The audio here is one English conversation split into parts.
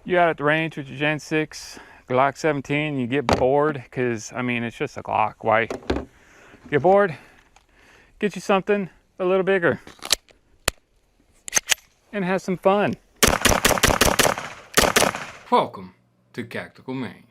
you out at the range with your Gen 6 Glock 17, you get bored, because I mean it's just a Glock, why? Get bored, get you something a little bigger and have some fun. Welcome to Tactical Maine.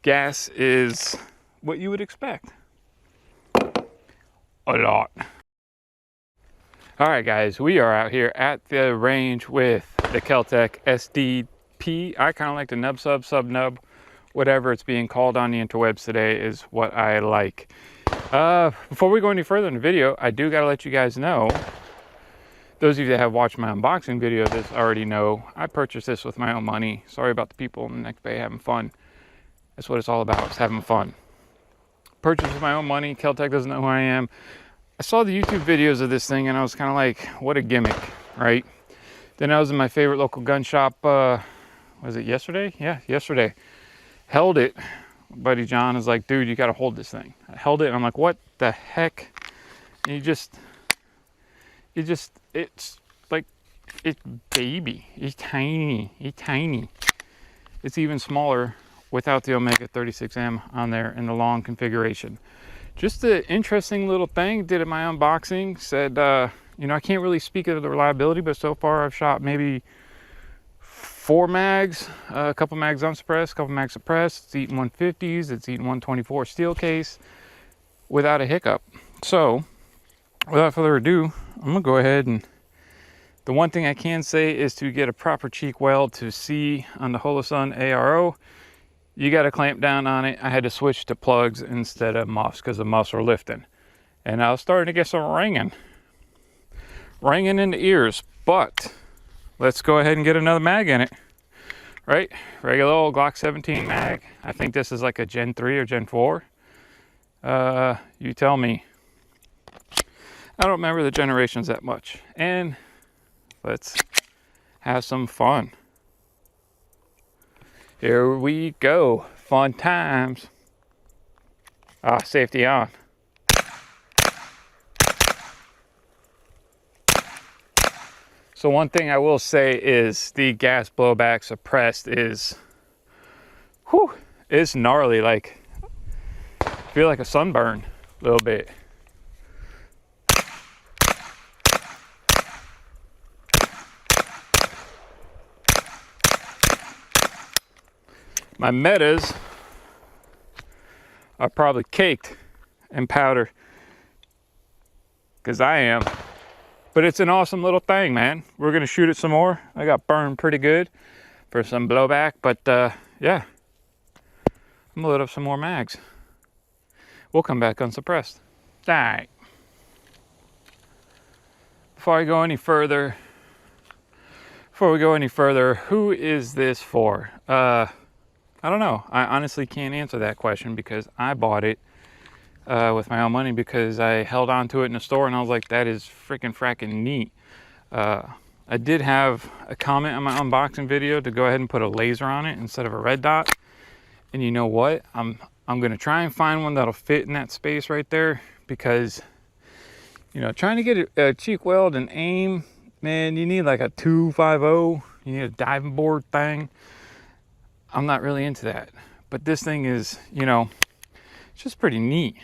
Gas is what you would expect. A lot. All right, guys, we are out here at the range with the KelTec SDP. I kind of like the Nub Sub, Sub Nub, whatever it's being called on the interwebs today is what I like. Before we go any further in the video, I do got to let you guys know, those of you that have watched my unboxing video, this already know, I purchased this with my own money. Sorry about the people in the next bay having fun. That's what it's all about, is having fun. Purchased with my own money. KelTec doesn't know who I am. I saw the YouTube videos of this thing and I was kind of like, what a gimmick, right? Then I was in my favorite local gun shop, was it yesterday? Yeah, yesterday. Held it. Buddy John is like, dude, you got to hold this thing. I held it and I'm like, what the heck? And it's like, it's baby. It's tiny. It's tiny. It's even smaller without the Omega 36M on there in the long configuration. Just an interesting little thing. Did it my unboxing. Said, you know, I can't really speak of the reliability, but so far I've shot maybe 4 mags, a couple mags unsuppressed, a couple mags suppressed. It's eating 150s, it's eating 124 steel case without a hiccup. So, without further ado, I'm gonna go ahead and the one thing I can say is to get a proper cheek weld to see on the Holosun ARO. You got to clamp down on it. I had to switch to plugs instead of muffs because the muffs were lifting. And I was starting to get some ringing in the ears. But let's go ahead and get another mag in it. Right? Regular old Glock 17 mag. I think this is like a Gen 3 or Gen 4. You tell me. I don't remember the generations that much. And let's have some fun. Here we go. Fun times. Ah, safety on. So one thing I will say is the gas blowback suppressed is, whew, it's gnarly. Like, I feel like a sunburn a little bit. My metas are probably caked in powder, because I am. But it's an awesome little thing, man. We're gonna shoot it some more. I got burned pretty good for some blowback, but yeah. I'm gonna load up some more mags. We'll come back unsuppressed. All right. Before we go any further, who is this for? I don't know. I honestly can't answer that question because I bought it with my own money because I held on to it in the store and I was like, that is freaking fracking neat. I did have a comment on my unboxing video to go ahead and put a laser on it instead of a red dot. And you know what? I'm gonna try and find one that'll fit in that space right there, because you know, trying to get a cheek weld and aim, man, you need like a 250. You need a diving board thing. I'm not really into that. But this thing is, you know, it's just pretty neat.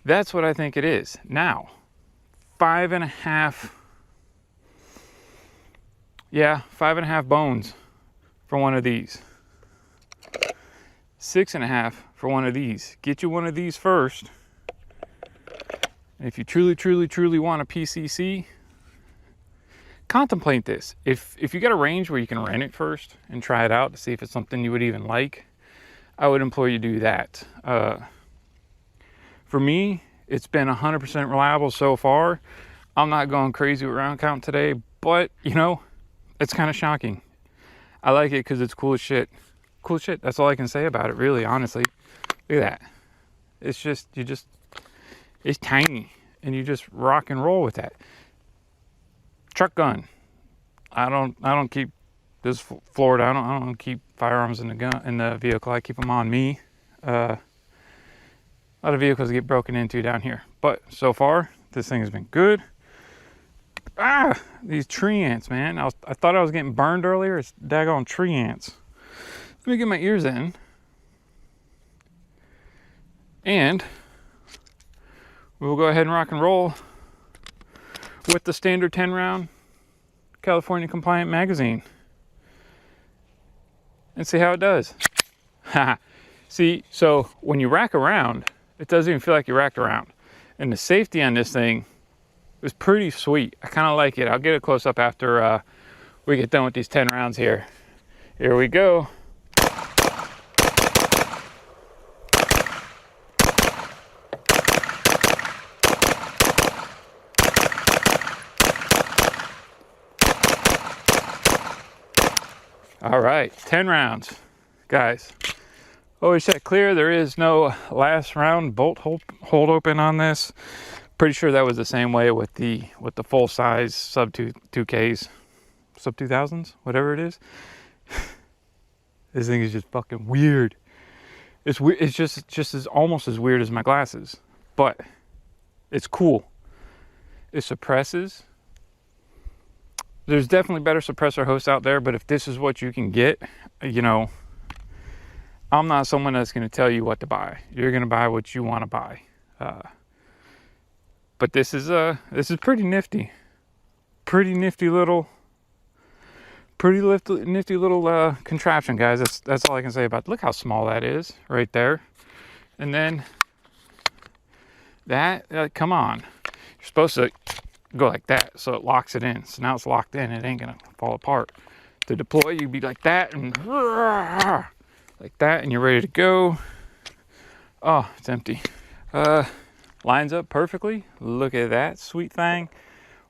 That's what I think it is. Now, 5.5, yeah, 5.5 bones for one of these. 6.5 for one of these. Get you one of these first. And if you truly want a PCC, contemplate this. If you got a range where you can rent it first and try it out to see if it's something you would even like, I would implore you to do that. For me, it's been 100% reliable so far. I'm not going crazy with round count today, but you know, it's kind of shocking. I like it because it's cool as shit. Cool as shit. That's all I can say about it, really, honestly. Look at that. It's just, it's tiny, and you just rock and roll with that. Truck gun. I don't keep this Florida. I don't keep firearms in the vehicle. I keep them on me. A lot of vehicles get broken into down here, but so far this thing has been good. These tree ants, man. I thought I was getting burned earlier. It's daggone tree ants. Let me get my ears in, and we'll go ahead and rock and roll with the standard 10 round California compliant magazine and see how it does. See, so when you rack around, it doesn't even feel like you racked around. And the safety on this thing was pretty sweet. I kind of like it. I'll get a close up after we get done with these 10 rounds here. Here we go. All right, 10 rounds. Guys, always check clear. There is no last round bolt hold open on this. Pretty sure that was the same way with the full size sub 2Ks, sub 2000s, whatever it is. This thing is just fucking weird. It's weird. It's just as almost as weird as my glasses, but it's cool. It suppresses. There's definitely better suppressor hosts out there, but if this is what you can get, you know, I'm not someone that's going to tell you what to buy. You're going to buy what you want to buy. But this is pretty nifty. Pretty nifty little contraption, guys. That's all I can say about it. Look how small that is right there. And then that, come on. You're supposed to go like that so it locks it in. So now it's locked in. It ain't gonna fall apart. To deploy, you'd be like that and like that, and you're ready to go. Oh, it's empty. Lines up perfectly. Look at that sweet thing.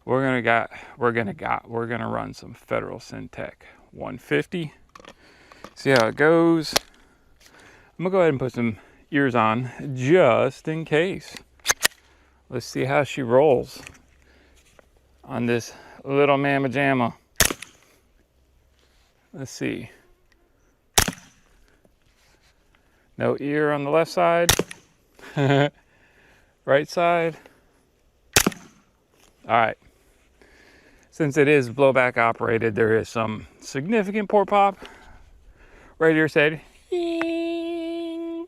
We're gonna run some Federal Syntec 150. See how it goes. I'm gonna go ahead and put some ears on just in case. Let's see how she rolls on this little mamma jamma. Let's see. No ear on the left side. Right side. All right. Since it is blowback operated, there is some significant port pop. Right here said, "Eing."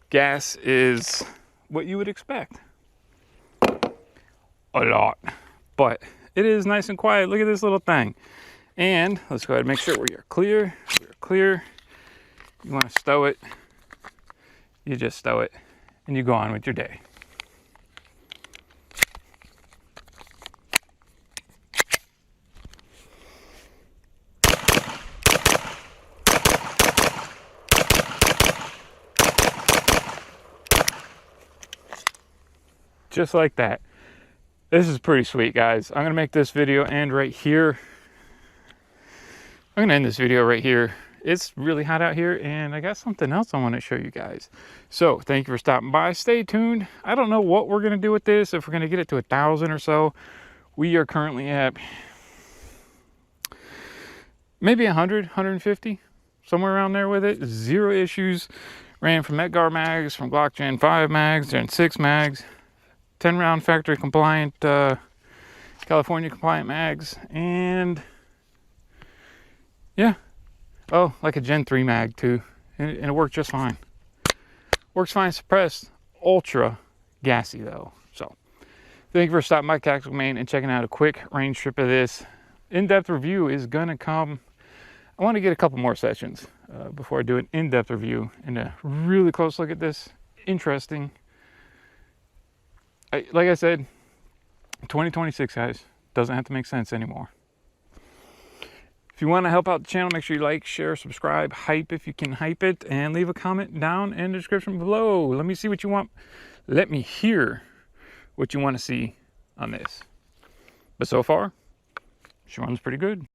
Gas is what you would expect. A lot. But it is nice and quiet. Look at this little thing. And let's go ahead and make sure we are clear. We are clear. You want to stow it, you just stow it, and you go on with your day. Just like that. This is pretty sweet, guys. I'm gonna make this video end right here. I'm gonna end this video right here. it's really hot out here, and I got something else I want to show you guys. So thank you for stopping by. Stay tuned. I don't know what we're going to do with this, if we're going to get it to 1,000 or so. We are currently at maybe 100, 150, somewhere around there with it. Zero issues. Ran from Edgar mags, from Glock Gen 5 mags, Gen 6 mags, 10 round factory compliant, California compliant mags, and yeah, oh, like a Gen 3 mag too, and it worked just fine. Works fine suppressed, ultra gassy though. So thank you for stopping by Tactical Maine and checking out a quick range trip of this. In-depth review is gonna come. I want to get a couple more sessions before I do an in-depth review and a really close look at this. Interesting. Like I said, 2026, guys, doesn't have to make sense anymore. If you want to help out the channel, make sure you like, share, subscribe, hype if you can hype it, and leave a comment down in the description below. Let me see what you want. Let me hear what you want to see on this. But so far, she runs pretty good.